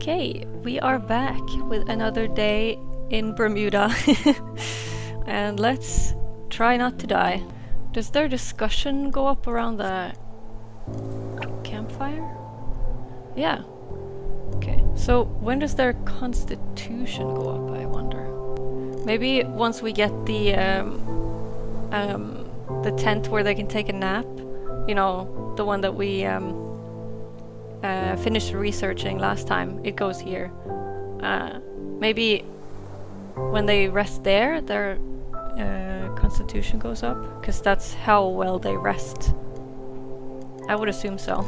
Okay, we are back with another day in Bermuda. And let's try not to die. Does their discussion go up around the campfire? Yeah. Okay, so when does their constitution go up, I wonder? Maybe once we get the tent where they can take a nap. You know, the one that we finished researching last time. It goes here. Maybe when they rest there, their constitution goes up, because that's how well they rest. I would assume so.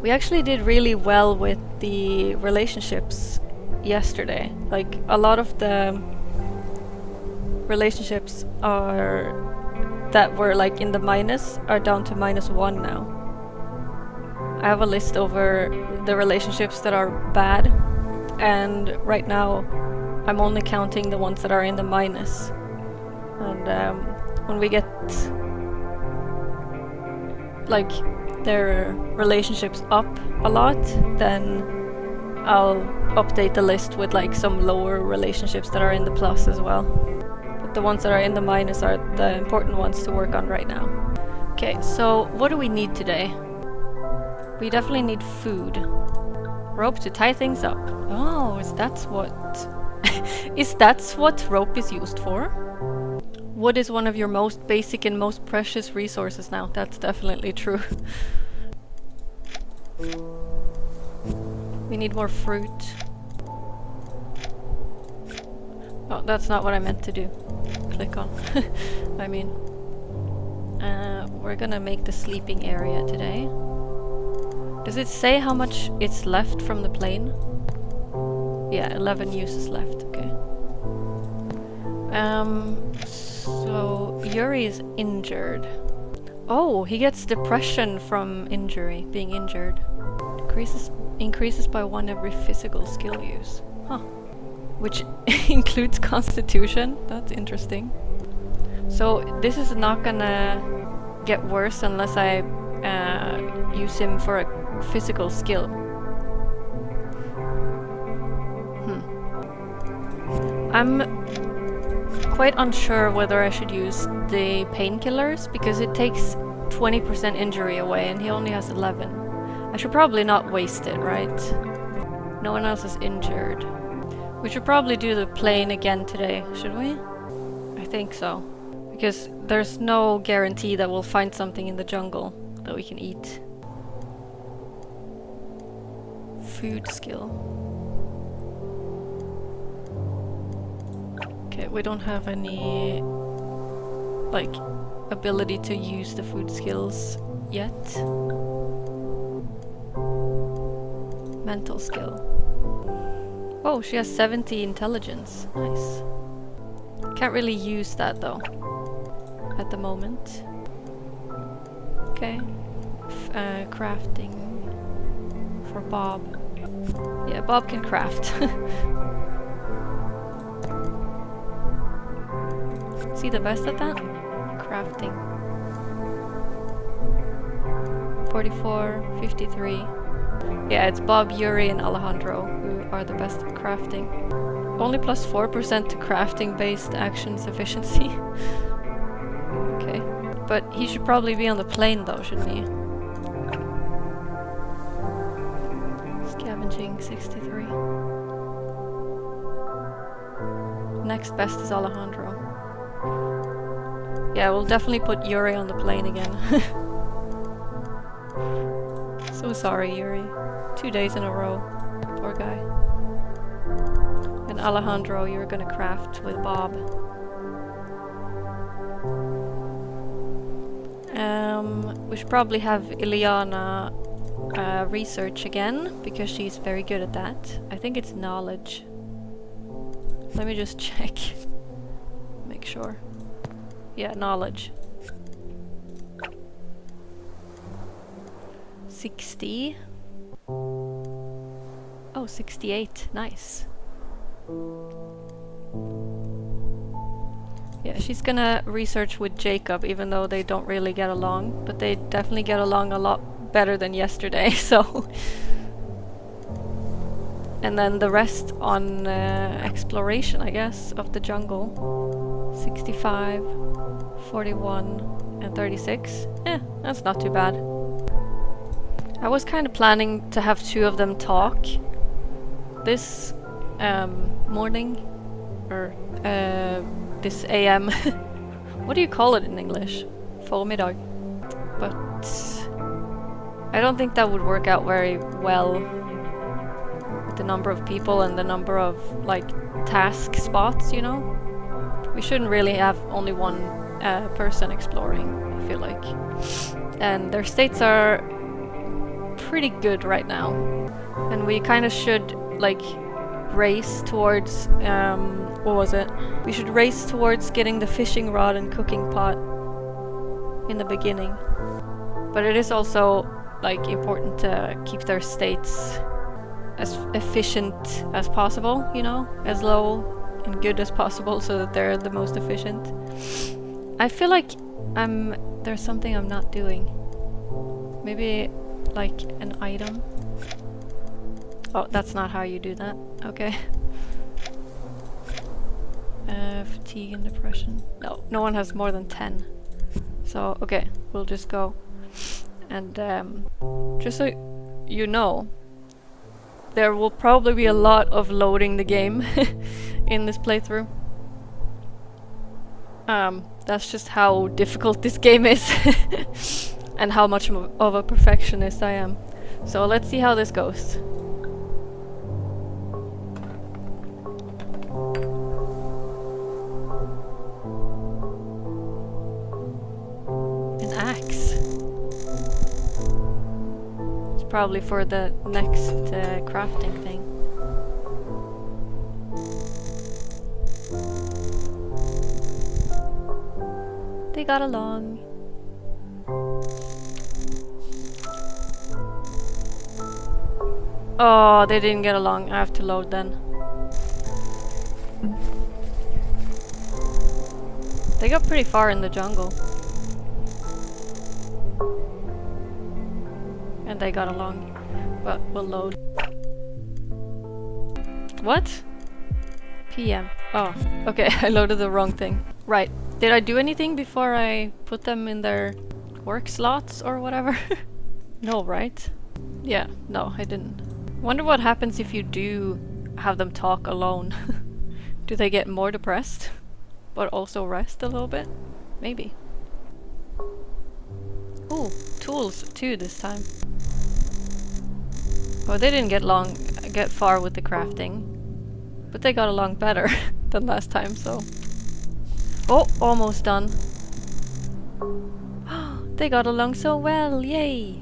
We actually did really well with the relationships yesterday. Like, a lot of the relationships that were like in the minus are down to -1 now. I have a list over the relationships that are bad, and right now I'm only counting the ones that are in the minus. And when we get like their relationships up a lot, then I'll update the list with like some lower relationships that are in the plus as well. But the ones that are in the minus are the important ones to work on right now. Okay, so what do we need today? We definitely need food. Rope to tie things up. Oh, is that what rope is used for? Wood is one of your most basic and most precious resources now. That's definitely true. We need more fruit. Oh, that's not what I meant to do. Click on. I mean, we're gonna make the sleeping area today. Does it say how much it's left from the plane? Yeah, 11 uses left. Okay. So Yuri is injured. Oh, he gets depression from being injured. Increases by 1 every physical skill use. Huh. Which includes constitution. That's interesting. So this is not gonna get worse unless I use him for a physical skill. I'm quite unsure whether I should use the painkillers, because it takes 20% injury away and he only has 11. I should probably not waste it, right? No one else is injured. We should probably do the plane again today, should we? I think so. Because there's no guarantee that we'll find something in the jungle that we can eat. Food skill. Okay, we don't have any like ability to use the food skills yet. Mental skill. Oh, she has 70 intelligence. Nice. Can't really use that though at the moment. Okay. Crafting for Bob. Yeah, Bob can craft. Is he the best at that? Crafting. 44, 53. Yeah, it's Bob, Yuri, and Alejandro who are the best at crafting. Only plus 4% to crafting-based actions efficiency. Okay. But he should probably be on the plane though, shouldn't he? Scavenging, 63. Next best is Alejandro. Yeah, we'll definitely put Yuri on the plane again. So sorry, Yuri. 2 days in a row. Poor guy. And Alejandro, you're gonna craft with Bob. We should probably have Ileana research again, because she's very good at that. I think it's knowledge. Let me just check. Make sure. Yeah, knowledge. 60. Oh, 68. Nice. Yeah, she's gonna research with Jacob, even though they don't really get along, but they definitely get along a lot better than yesterday, so... And then the rest on exploration, I guess, of the jungle. 65, 41, and 36. That's not too bad. I was kind of planning to have 2 of them talk this morning, or this AM. What do you call it in English? Formiddag. But I don't think that would work out very well with the number of people and the number of like task spots, you know? We shouldn't really have only one person exploring, I feel like. And their states are pretty good right now. And we kind of should like race towards, what was it? We should race towards getting the fishing rod and cooking pot in the beginning. But it is also like important to keep their states as efficient as possible, you know, as low and good as possible so that they're the most efficient. I feel like there's something I'm not doing. Maybe like an item. Oh, that's not how you do that. Okay. Fatigue and depression. No, no one has more than 10. So, okay, we'll just go. And just so you know, there will probably be a lot of loading the game in this playthrough. That's just how difficult this game is and how much of a perfectionist I am. So let's see how this goes. An axe. It's probably for the next crafting thing. They got along. Oh, they didn't get along. I have to load then. They got pretty far in the jungle. And they got along. But we'll load. What? PM. Oh, okay. I loaded the wrong thing. Right. Did I do anything before I put them in their work slots or whatever? No, right? Yeah, no, I didn't. Wonder what happens if you do have them talk alone. Do they get more depressed? But also rest a little bit? Maybe. Ooh, tools too this time. Oh, they didn't get far with the crafting. But they got along better than last time, so... Oh, almost done. They got along so well, yay!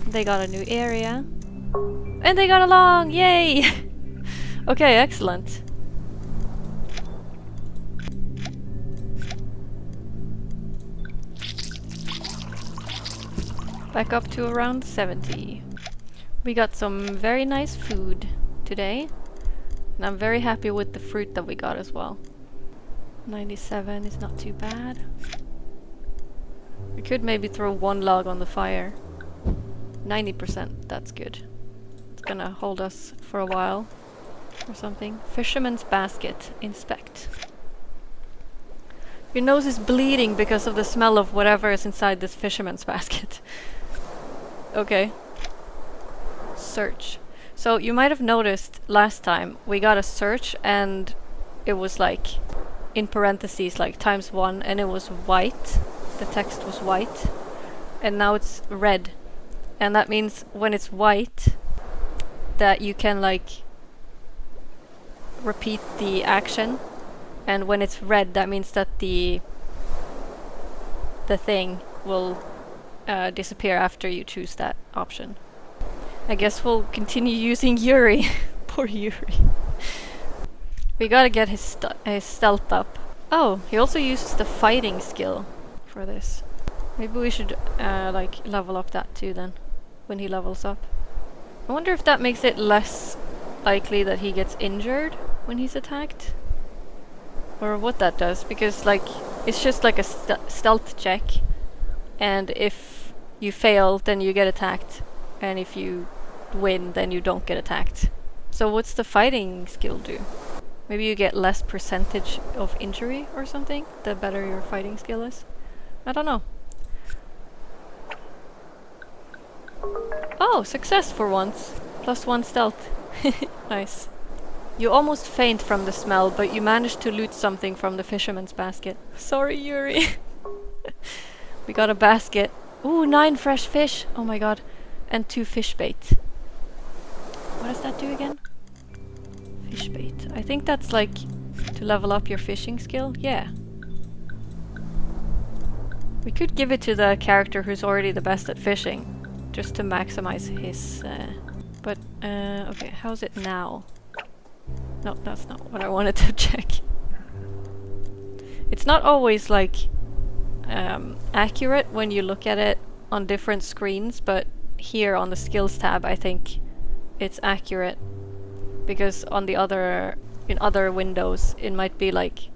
They got a new area. And they got along, yay! Okay, excellent. Back up to around 70. We got some very nice food today. And I'm very happy with the fruit that we got as well. 97 is not too bad. We could maybe throw 1 log on the fire. 90%, that's good. It's gonna hold us for a while or something. Fisherman's basket, inspect. Your nose is bleeding because of the smell of whatever is inside this fisherman's basket. Okay. Search. So you might have noticed last time we got a search and it was like in parentheses like ×1 and it was white. The text was white and now it's red. And that means when it's white that you can like repeat the action, and when it's red that means that the thing will disappear after you choose that option. I guess we'll continue using Yuri. Poor Yuri. We gotta get his stealth up. Oh, he also uses the fighting skill for this. Maybe we should like level up that too then, when he levels up. I wonder if that makes it less likely that he gets injured when he's attacked. Or what that does, because like it's just like a stealth check. and if you fail, then you get attacked, and if you win, then you don't get attacked. So what's the fighting skill do? Maybe you get less percentage of injury or something, the better your fighting skill is? I don't know. Oh, success for once. +1 stealth. Nice. You almost faint from the smell, but you managed to loot something from the fisherman's basket. Sorry, Yuri. We got a basket. Ooh, 9 fresh fish. Oh my god. And 2 fish bait. What does that do again? Fish bait. I think that's like to level up your fishing skill. Yeah. We could give it to the character who's already the best at fishing, just to maximize his... okay, how's it now? No, that's not what I wanted to check. It's not always like accurate when you look at it on different screens, but here on the skills tab I think it's accurate, because on the other, in other windows it might be like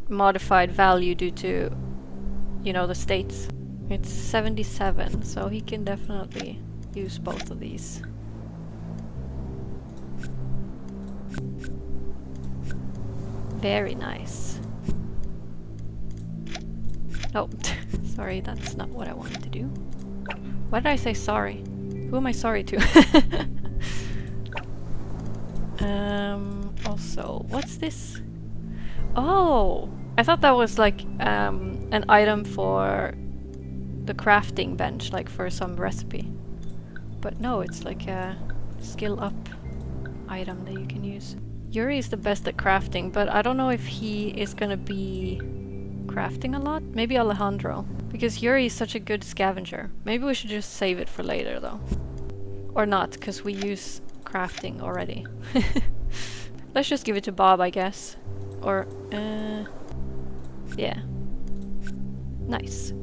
modified value due to, you know, the states. It's 77, so he can definitely use both of these. Very nice. Oh, sorry, that's not what I wanted to do. Why did I say sorry? Who am I sorry to? Also, what's this? Oh! I thought that was like an item for the crafting bench, like for some recipe. But no, it's like a skill up item that you can use. Yuri is the best at crafting, but I don't know if he is gonna be crafting a lot. Maybe Alejandro, because Yuri is such a good scavenger. Maybe we should just save it for later though. Or not, because we use crafting already. Let's just give it to Bob, I guess. Or, yeah. Nice.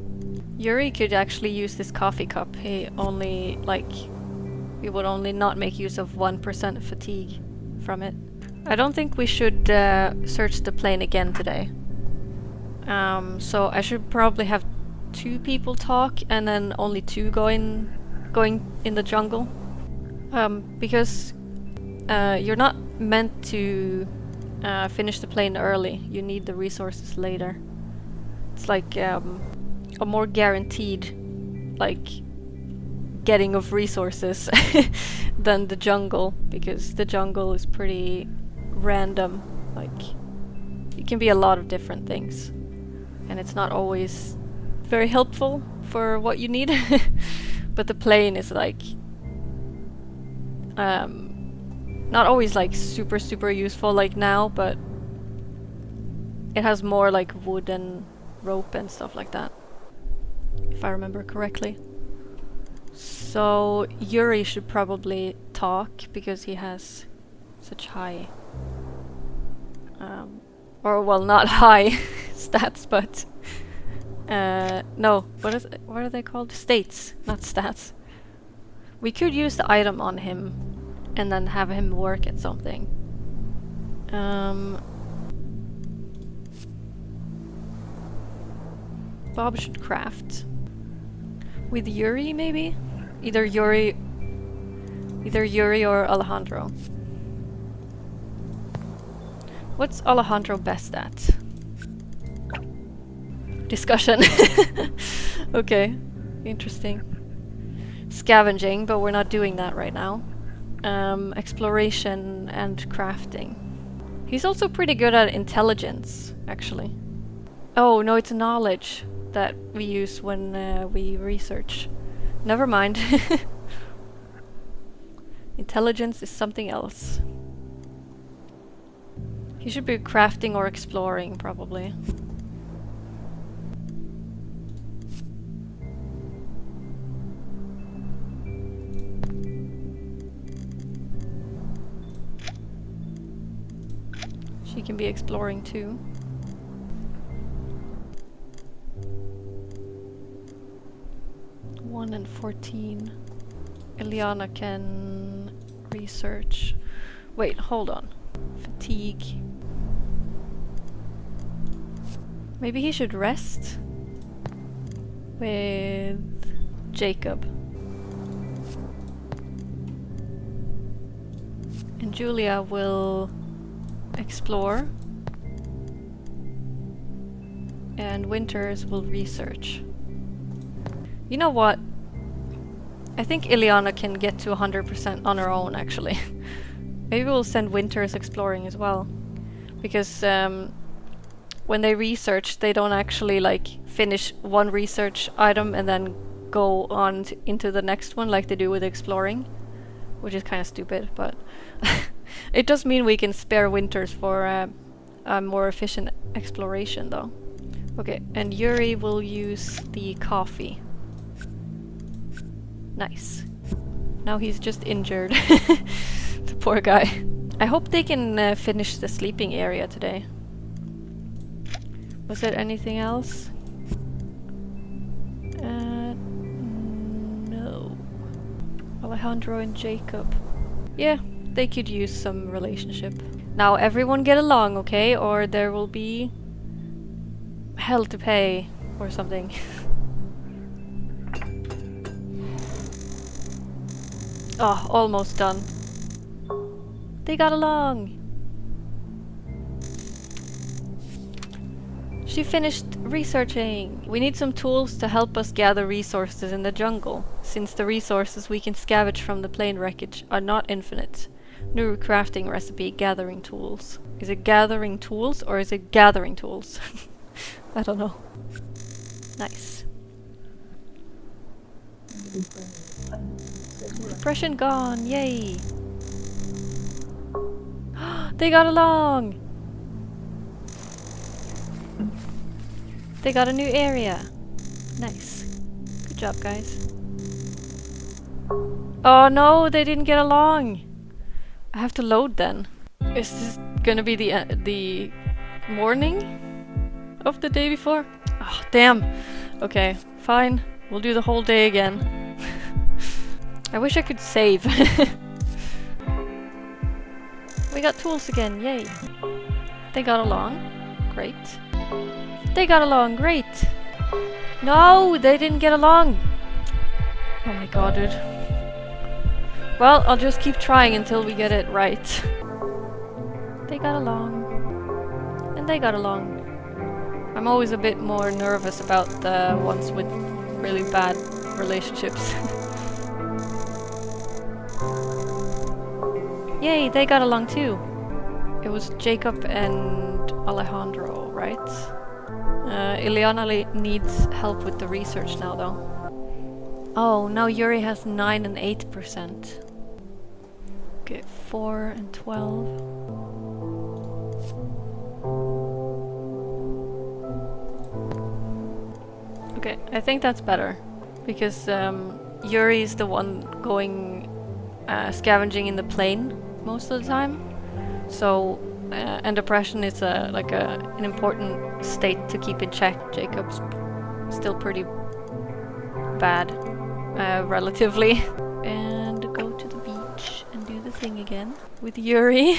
Yuri could actually use this coffee cup. He only, like, we would only not make use of 1% fatigue from it. I don't think we should search the plane again today. So I should probably have 2 people talk and then only 2 going in the jungle. Because you're not meant to finish the plane early. You need the resources later. It's like a more guaranteed, like, getting of resources than the jungle, because the jungle is pretty random. Like, it can be a lot of different things, and it's not always very helpful for what you need. But the plane is like not always like super useful like now, but it has more like wood and rope and stuff like that, if I remember correctly. So Yuri should probably talk because he has such high or well, not high stats, but no, what are they called? States, not stats. We could use the item on him and then have him work at something. Bob should craft. With Yuri, maybe? Either Yuri or Alejandro. What's Alejandro best at? Discussion. Okay, interesting. Scavenging, but we're not doing that right now. Exploration and crafting. He's also pretty good at intelligence, actually. Oh, no, it's knowledge that we use when we research. Never mind. Intelligence is something else. He should be crafting or exploring, probably. She can be exploring too. One and 14. Eliana can research. Wait, hold on. Fatigue. Maybe he should rest? with Jacob. And Julia will explore. And Winters will research. You know what? I think Ileana can get to 100% on her own, actually. Maybe we'll send Winters exploring as well. Because when they research, they don't actually like finish one research item and then go on into the next one like they do with exploring. Which is kind of stupid, but it does mean we can spare Winters for a more efficient exploration though. Okay, and Yuri will use the coffee. Nice. Now he's just injured. The poor guy. I hope they can finish the sleeping area today. Was there anything else? No. Alejandro and Jacob. Yeah, they could use some relationship. Now everyone get along, okay? Or there will be hell to pay or something. Oh, almost done. They got along. She finished researching. We need some tools to help us gather resources in the jungle, since the resources we can scavenge from the plane wreckage are not infinite. New crafting recipe, gathering tools. Is it gathering tools or is it gathering tools? I don't know. Nice. Depression gone, yay! They got along! They got a new area. Nice. Good job, guys. Oh no, they didn't get along! I have to load then. Is this gonna be the morning of the day before? Oh, damn. Okay, fine. We'll do the whole day again. I wish I could save. We got tools again, yay. They got along. Great. They got along, great. No, they didn't get along. Oh my god, dude. Well, I'll just keep trying until we get it right. They got along. And they got along. I'm always a bit more nervous about the ones with really bad relationships. Yay, they got along too. It was Jacob and Alejandro, right? Ileana needs help with the research now though. Oh, now Yuri has 9 and 8%. Okay, 4 and 12. Okay, I think that's better. Because Yuri is the one going scavenging in the plane most of the time. So, and depression is like an important state to keep in check. Jacob's still pretty bad, relatively. And go to the beach and do the thing again with Yuri.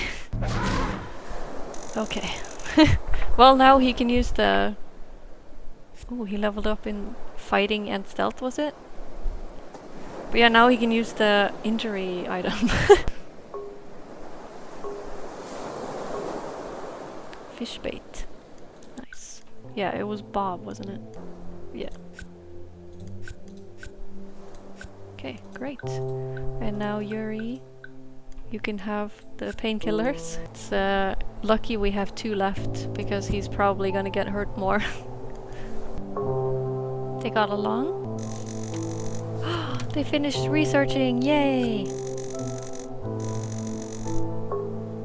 Okay. Well, now he can use the... Oh, he leveled up in fighting and stealth, was it? But yeah, now he can use the injury item. Fish bait. Nice. Yeah, it was Bob, wasn't it? Yeah. Okay, great. And now Yuri, you can have the painkillers. It's lucky we have 2 left, because he's probably gonna get hurt more. They got along. They finished researching, yay!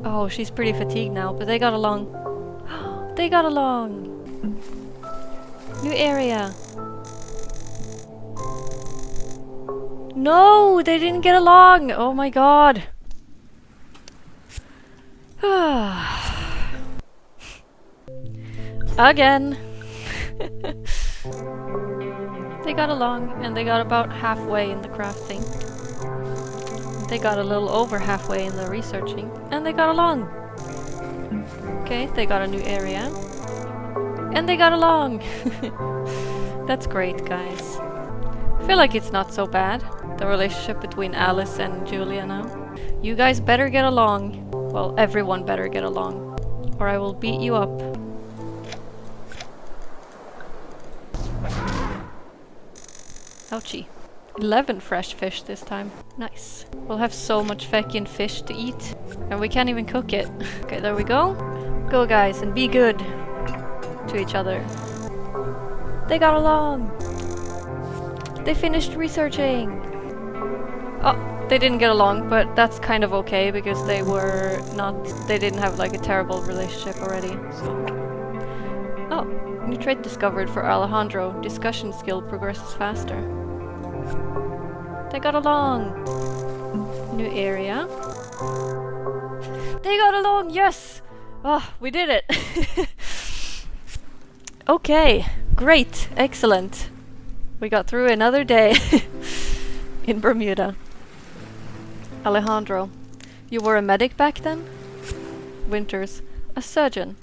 Oh, she's pretty fatigued now, but they got along. They got along! New area! No! They didn't get along! Oh my god! Again! They got along, and they got about halfway in the crafting. They got a little over halfway in the researching, and they got along! Okay, they got a new area. And they got along! That's great, guys. I feel like it's not so bad, the relationship between Alice and Julia now. You guys better get along. Well, everyone better get along, or I will beat you up. Ouchie. 11 fresh fish this time. Nice. We'll have so much feckin' fish to eat, and we can't even cook it. Okay, there we go. Go, guys, and be good to each other. They got along! They finished researching! Oh, they didn't get along, but that's kind of okay because they didn't have like a terrible relationship already, so. Oh, new trait discovered for Alejandro. Discussion skill progresses faster. They got along! New area. They got along, yes! Oh, we did it! Okay, great, excellent. We got through another day in Bermuda. Alejandro, you were a medic back then? Winters, a surgeon.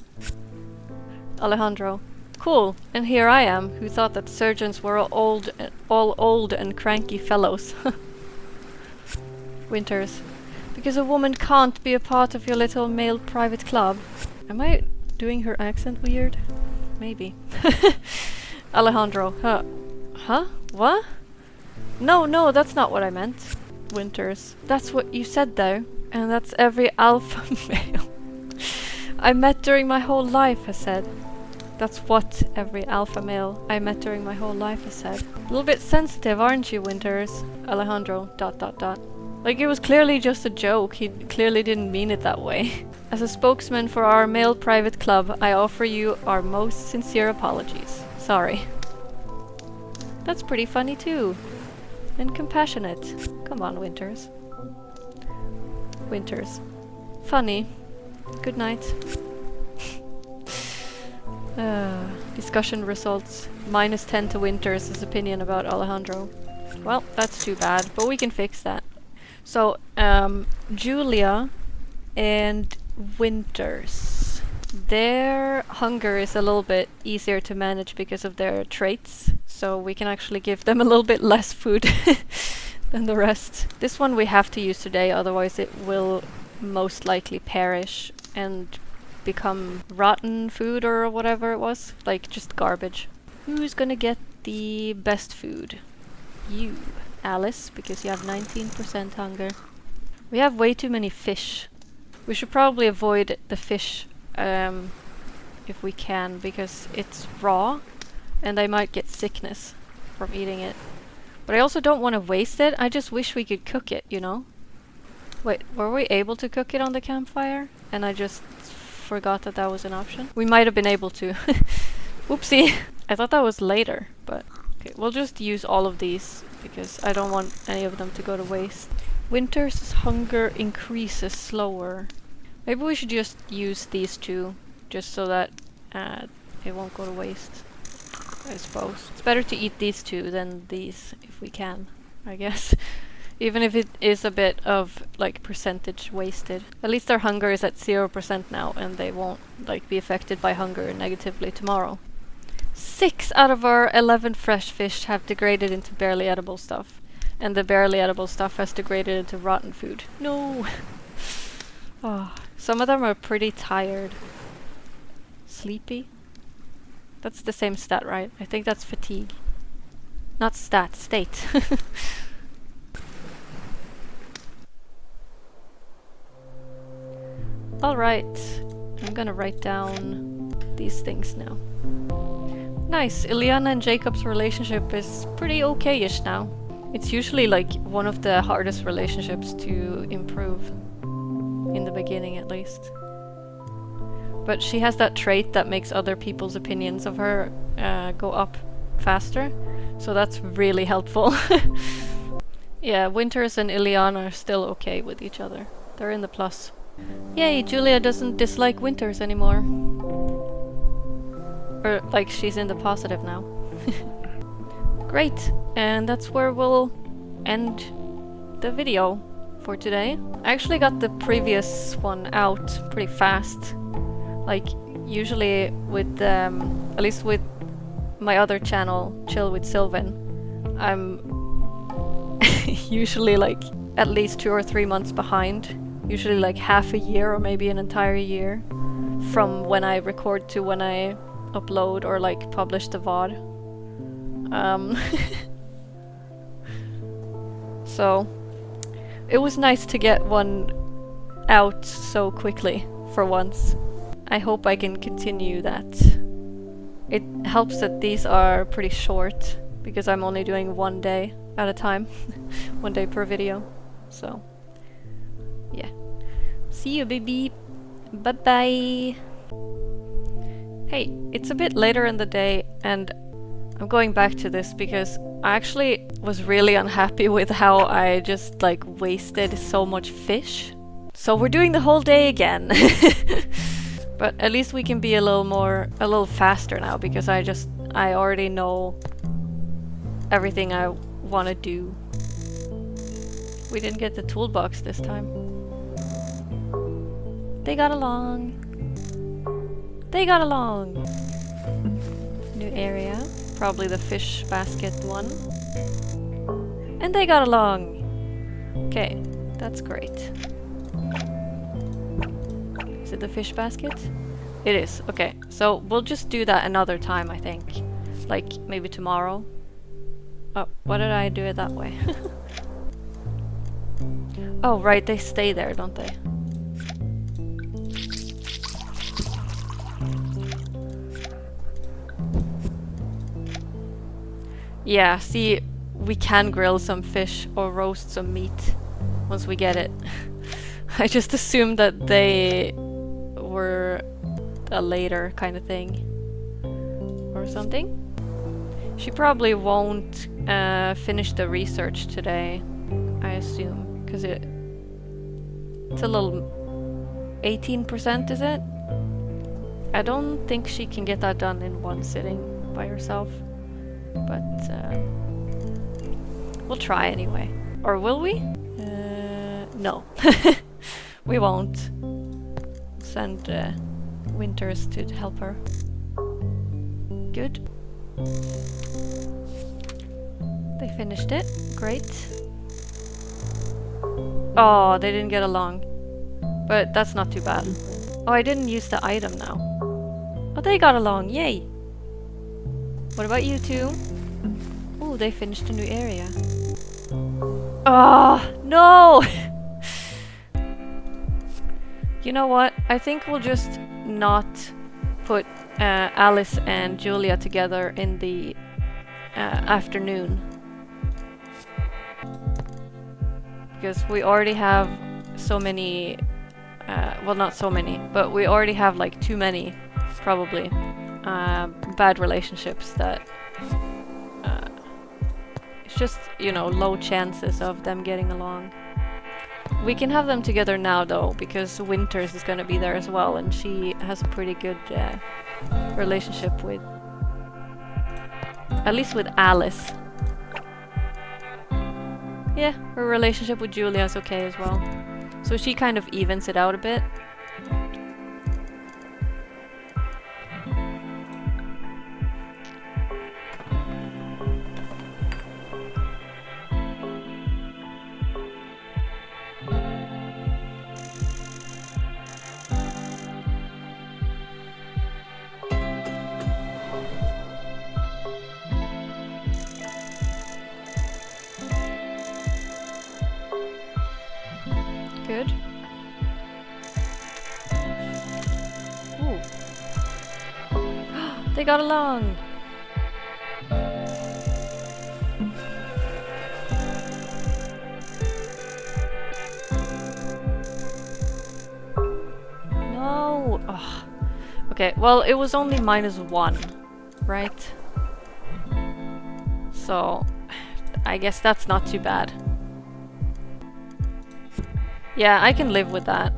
Alejandro, cool, and here I am, who thought that surgeons were all old and cranky fellows. Winters, because a woman can't be a part of your little male private club. Am I doing her accent weird? Maybe. Alejandro, Huh? What? No, that's not what I meant. Winters, that's what you said though, and that's every alpha male I met during my whole life has said. That's what every alpha male I met during my whole life has said. A little bit sensitive, aren't you, Winters? Alejandro, ... Like, it was clearly just a joke. He clearly didn't mean it that way. As a spokesman for our male private club, I offer you our most sincere apologies. Sorry. That's pretty funny too. And compassionate. Come on, Winters. Winters. Funny. Good night. Discussion results. -10 to Winters' opinion about Alejandro. Well, that's too bad, but we can fix that. So, Julia and Winters. Their hunger is a little bit easier to manage because of their traits, so we can actually give them a little bit less food than the rest. This one we have to use today, otherwise it will most likely perish and become rotten food or whatever it was, like just garbage. Who's gonna get the best food? You, Alice, because you have 19% hunger. We have way too many fish. We should probably avoid the fish if we can, because it's raw and I might get sickness from eating it. But I also don't want to waste it. I just wish we could cook it, you know? Wait, were we able to cook it on the campfire? And I just forgot that that was an option? We might have been able to. Whoopsie! I thought that was later, but okay, we'll just use all of these because I don't want any of them to go to waste. Winter's hunger increases slower. Maybe we should just use these two, just so that it won't go to waste, I suppose. It's better to eat these two than these, if we can, I guess. Even if it is a bit of, like, percentage wasted. At least their hunger is at 0% now, and they won't, like, be affected by hunger negatively tomorrow. 6 out of our 11 fresh fish have degraded into barely edible stuff. And the barely edible stuff has degraded into rotten food. No! Oh, some of them are pretty tired. Sleepy? That's the same stat, right? I think that's fatigue. Not stat, state. Alright, I'm gonna write down these things now. Nice, Ileana and Jacob's relationship is pretty okay-ish now. It's usually like one of the hardest relationships to improve. In the beginning, at least. But she has that trait that makes other people's opinions of her go up faster. So that's really helpful. Yeah, Winters and Ileana are still okay with each other. They're in the plus. Yay, Julia doesn't dislike Winters anymore. Or, like, she's in the positive now. Great, and that's where we'll end the video for today. I actually got the previous one out pretty fast. Like, usually with, at least with my other channel, Chill with Sylvan, I'm usually like at least 2 or 3 months behind. Usually like half a year or maybe an entire year from when I record to when I upload or like publish the VOD. So it was nice to get one out so quickly for once. I hope I can continue that. It helps that these are pretty short because I'm only doing 1 day at a time. 1 day per video. So yeah. See you, baby. Bye bye. Hey, it's a bit later in the day and I'm going back to this because I actually was really unhappy with how I just like wasted so much fish. So we're doing the whole day again. But at least we can be a little faster now because I already know everything I want to do. We didn't get the toolbox this time. They got along. They got along. New area. Probably the fish basket one. And they got along. Okay, that's great. Is it the fish basket? It is. Okay, so we'll just do that another time, I think. Like, maybe tomorrow. Oh, why did I do it that way? Oh, right, they stay there, don't they? Yeah, see, we can grill some fish or roast some meat once we get it. I just assumed that they were a later kind of thing or something. She probably won't finish the research today, I assume, because it's a little 18%, is it? I don't think she can get that done in one sitting by herself, but we'll try anyway. Or will we? No. We won't. Send Winters to help her. Good. They finished it. Great. Oh, they didn't get along. But that's not too bad. Oh, I didn't use the item now. Oh, they got along. Yay. What about you two? Oh, they finished a new area. Oh, no! You know what? I think we'll just not put Alice and Julia together in the afternoon. Because we already have so many, well, not so many, but we already have like too many, probably, bad relationships that it's just, you know, low chances of them getting along. We can have them together now though, because Winters is gonna be there as well, and she has a pretty good relationship with, at least with Alice. Yeah, her relationship with Julia is okay as well. So she kind of evens it out a bit. Good. Ooh. They got along! No! Ugh. Okay, well, it was only -1, right? So, I guess that's not too bad. Yeah, I can live with that.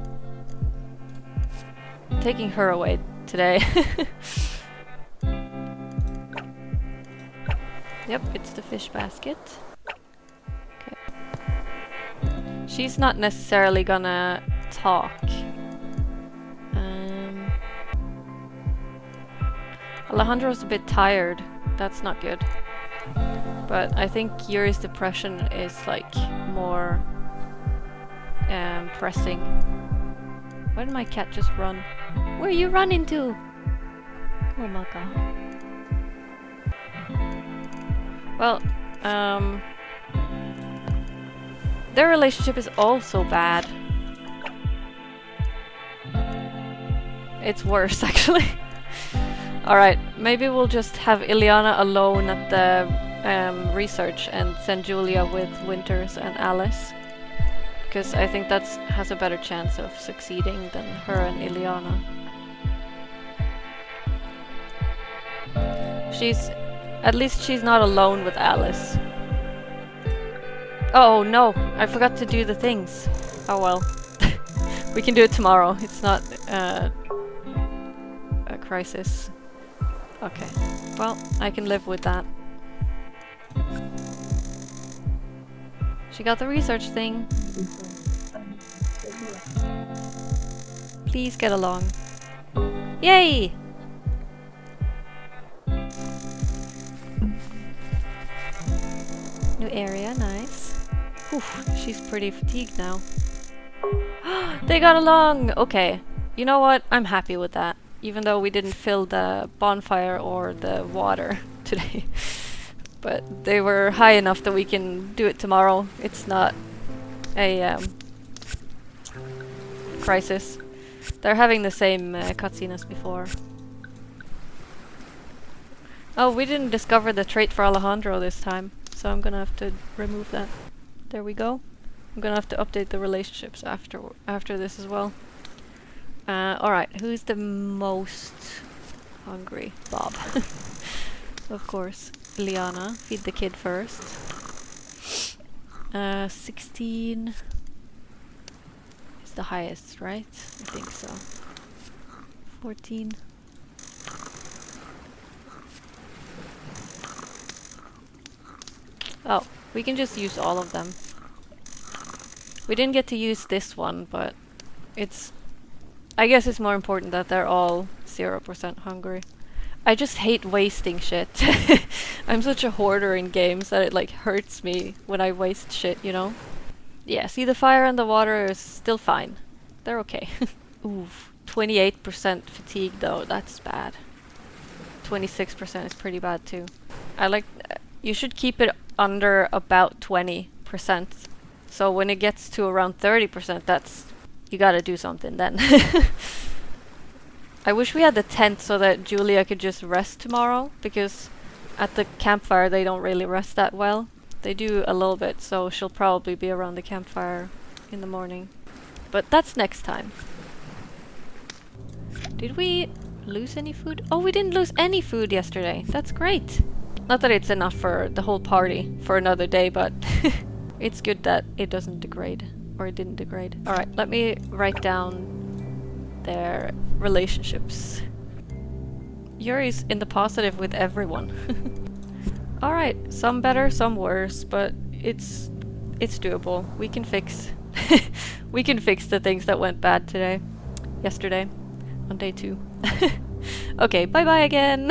Taking her away today. Yep, it's the fish basket. Okay. She's not necessarily gonna talk. Alejandro's a bit tired. That's not good. But I think Yuri's depression is like more pressing. Why did my cat just run? Where are you running to? Oh my god. Well, their relationship is also bad. It's worse, actually. Alright, maybe we'll just have Ileana alone at the research and send Julia with Winters and Alice. Because I think that has a better chance of succeeding than her and Ileana. At least she's not alone with Alice. Oh no, I forgot to do the things. Oh well. We can do it tomorrow. It's not a crisis. Okay, well, I can live with that. She got the research thing. Please get along. Yay! New area, nice. Whew, she's pretty fatigued now. They got along! Okay, you know what? I'm happy with that. Even though we didn't fill the bonfire or the water today. But they were high enough that we can do it tomorrow. It's not a crisis. They're having the same cutscene as before. Oh, we didn't discover the trait for Alejandro this time, so I'm gonna have to remove that. There we go. I'm gonna have to update the relationships after this as well. Alright, who's the most hungry? Bob. Of course. Liana, feed the kid first. 16 is the highest, right? I think so. 14. Oh, we can just use all of them. We didn't get to use this one, but I guess it's more important that they're all 0% hungry. I just hate wasting shit. I'm such a hoarder in games that it like hurts me when I waste shit, you know? Yeah, see, the fire and the water is still fine. They're okay. Oof. 28% fatigue though, that's bad. 26% is pretty bad too. You should keep it under about 20%. So when it gets to around 30%, you gotta do something then. I wish we had the tent so that Julia could just rest tomorrow, because at the campfire they don't really rest that well. They do a little bit, so she'll probably be around the campfire in the morning. But that's next time. Did we lose any food? Oh, we didn't lose any food yesterday. That's great. Not that it's enough for the whole party for another day, but it's good that it doesn't degrade. Or it didn't degrade. Alright, let me write down their relationships. Yuri's in the positive with everyone. Alright, some better, some worse, but it's doable. We can fix we can fix the things that went bad yesterday, on day 2. Okay, bye bye again.